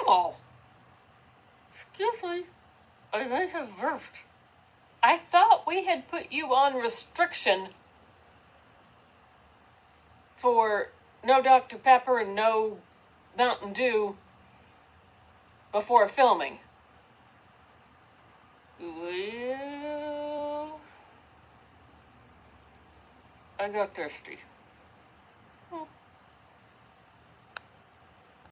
Camel! Excuse me, I may have burped. I thought we had put you on restriction for no Dr. Pepper and no Mountain Dew before filming. Well, I got thirsty.